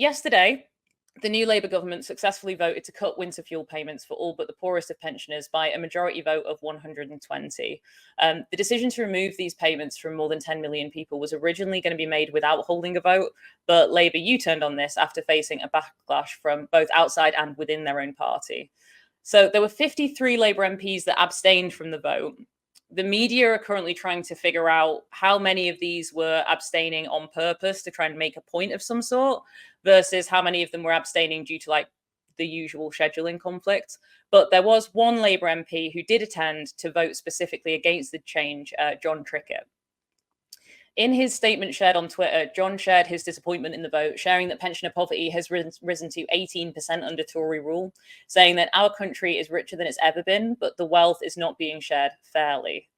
yesterday, the new Labour government successfully voted to cut winter fuel payments for all but the poorest of pensioners by a majority vote of 120. The decision to remove these payments from more than 10 million people was originally going to be made without holding a vote, but Labour U-turned on this after facing a backlash from both outside and within their own party. So there were 53 Labour MPs that abstained from the vote. The media are currently trying to figure out how many of these were abstaining on purpose to try and make a point of some sort versus how many of them were abstaining due to like the usual scheduling conflicts. But there was one Labour MP who did attend to vote specifically against the change, John Trickett. In his statement shared on Twitter, John shared his disappointment in the vote, sharing that pensioner poverty has risen to 18% under Tory rule, saying that our country is richer than it's ever been, but the wealth is not being shared fairly.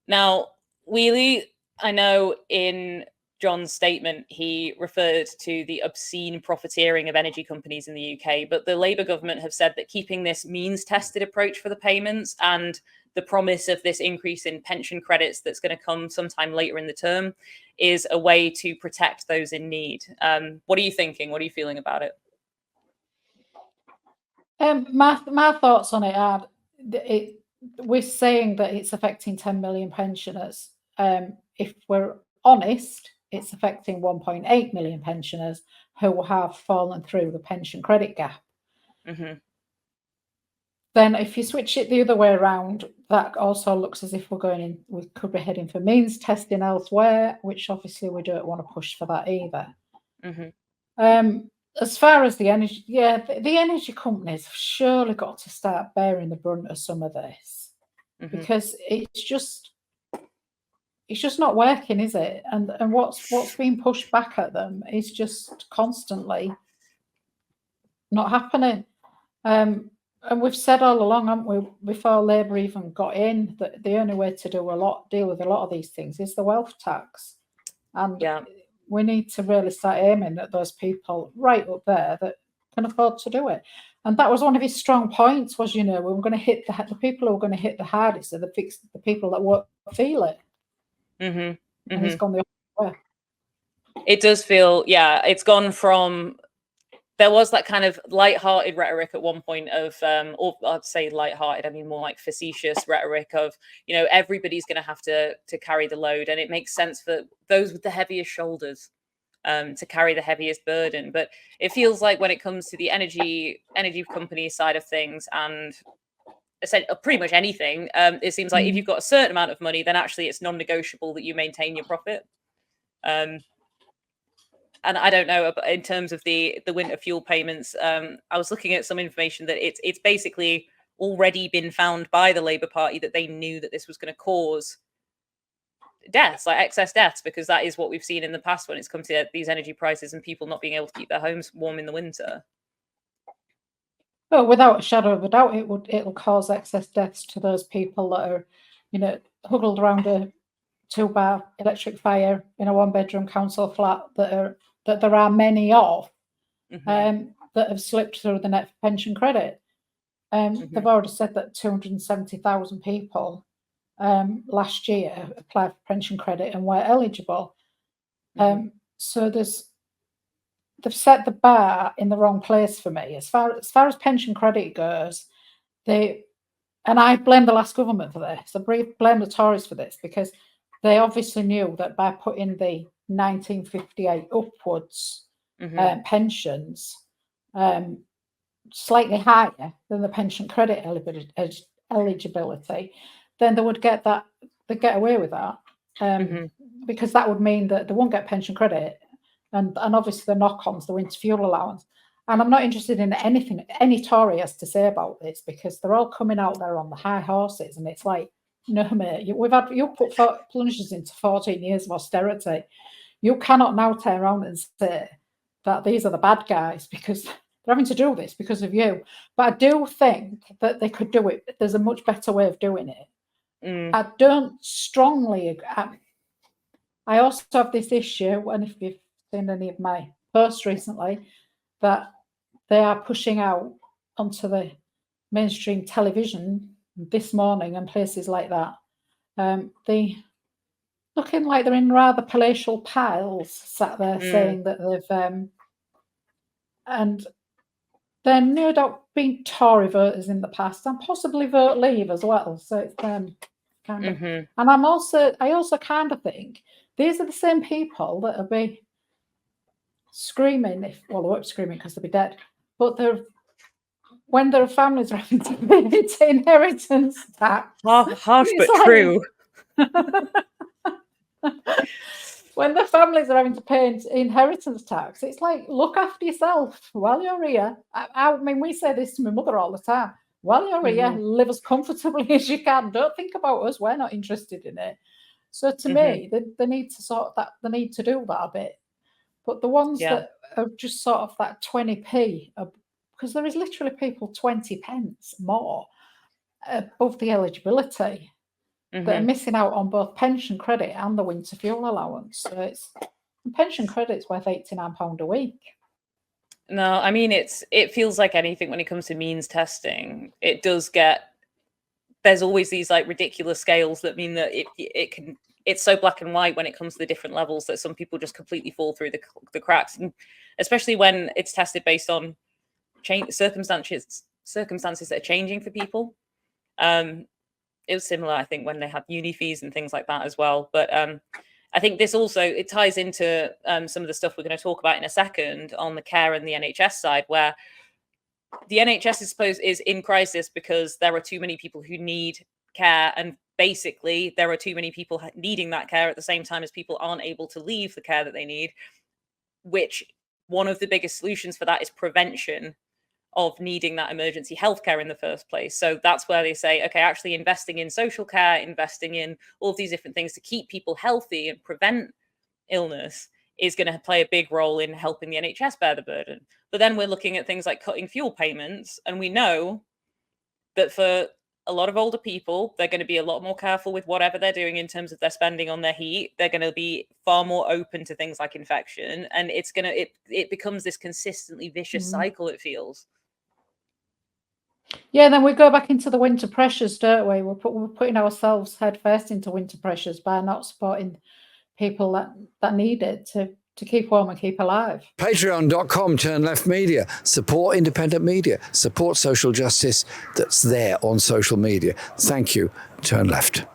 Now, Wheelie, I know in John's statement, he referred to the obscene profiteering of energy companies in the UK, but the Labour government have said that keeping this means-tested approach for the payments and the promise of this increase in pension credits that's going to come sometime later in the term is a way to protect those in need. What are you thinking? What are you feeling about it? My thoughts on it are, we're saying that it's affecting 10 million pensioners. If we're honest, it's affecting 1.8 million pensioners who have fallen through the pension credit gap. Mm-hmm. Then if you switch it the other way around, that also looks as if we could be heading for means testing elsewhere, which obviously we don't want to push for that either. Mm-hmm. As far as the energy, the energy companies have surely got to start bearing the brunt of some of this, mm-hmm. because it's just not working, is it? And what's being pushed back at them is just constantly not happening. And we've said all along, haven't we, before Labour even got in, that the only way to deal with a lot of these things is the wealth tax. And we need to really start aiming at those people right up there that can afford to do it. And that was one of his strong points was, we were going to hit the people who are going to hit the hardest are the people that won't feel it. Mm-hmm. Mm-hmm. And it's gone the other way. It does feel, it's gone from, there was that kind of light-hearted rhetoric at one point of, or I'd say light-hearted, I mean more like facetious rhetoric of, everybody's going to have to carry the load, and it makes sense for those with the heaviest shoulders to carry the heaviest burden. But it feels like when it comes to the energy company side of things and pretty much anything, it seems like if you've got a certain amount of money, then actually it's non-negotiable that you maintain your profit. And I don't know, in terms of the winter fuel payments, I was looking at some information that it's basically already been found by the Labour Party that they knew that this was going to cause deaths, like excess deaths, because that is what we've seen in the past when it's come to these energy prices and people not being able to keep their homes warm in the winter. Well, without a shadow of a doubt, it'll cause excess deaths to those people that are, huddled around a 2-bar electric fire in a 1-bedroom council flat that there are many of, mm-hmm. That have slipped through the net pension credit. Mm-hmm. They've already said that 270,000 people last year applied for pension credit and were eligible. Mm-hmm. So they've set the bar in the wrong place for me. As far as pension credit goes, and I blame the last government for this. I blame the Tories for this because they obviously knew that by putting the 1958 upwards mm-hmm. Pensions slightly higher than the pension credit eligibility, then they would get away with that, mm-hmm. because that would mean that they won't get pension credit, and obviously the knock-ons, the winter fuel allowance. And I'm not interested in anything any Tory has to say about this, because they're all coming out there on the high horses, and it's like, no, mate, you put plunges into 14 years of austerity. You cannot now turn around and say that these are the bad guys because they're having to do this because of you. But I do think that they could do it. There's a much better way of doing it. I don't strongly agree. I also have this issue, and if you've seen any of my posts recently, that they are pushing out onto the mainstream television this morning and places like that. They looking like they're in rather palatial piles, sat there saying that and they're no doubt been Tory voters in the past, and possibly vote Leave as well. So it's kind of, and I also kind of think these are the same people that will be screaming they won't be screaming because they'll be dead, but when their families are having to pay inheritance tax. Harsh but true. When the families are having to pay inheritance tax, it's like, look after yourself while you're here. I mean, we say this to my mother all the time. While you're here, live as comfortably as you can. Don't think about us. We're not interested in it. So to me, they need to sort that. They need to do that a bit. But the ones that are just sort of that 20p, because there is literally people 20 pence more above the eligibility that are missing out on both pension credit and the winter fuel allowance. So pension credit's worth £89 a week. No, I mean, it feels like anything when it comes to means testing. It does there's always these like ridiculous scales that mean that it's so black and white when it comes to the different levels that some people just completely fall through the cracks, and especially when it's tested based on circumstances that are changing for people. It was similar, I think, when they had uni fees and things like that as well. But I think this also, it ties into some of the stuff we're going to talk about in a second on the care and the NHS side, where the NHS is in crisis because there are too many people who need care, and basically there are too many people needing that care at the same time as people aren't able to leave the care that they need, which one of the biggest solutions for that is prevention of needing that emergency healthcare in the first place. So that's where they say, okay, actually investing in social care, investing in all of these different things to keep people healthy and prevent illness is going to play a big role in helping the NHS bear the burden. But then we're looking at things like cutting fuel payments, and we know that for a lot of older people, they're going to be a lot more careful with whatever they're doing in terms of their spending on their heat. They're going to be far more open to things like infection, and it becomes this consistently vicious cycle, it feels. Yeah, then we go back into the winter pressures, don't we? We're putting ourselves head first into winter pressures by not supporting people that need it to keep warm and keep alive. Patreon.com, Turn Left Media. Support independent media. Support social justice that's there on social media. Thank you, Turn Left.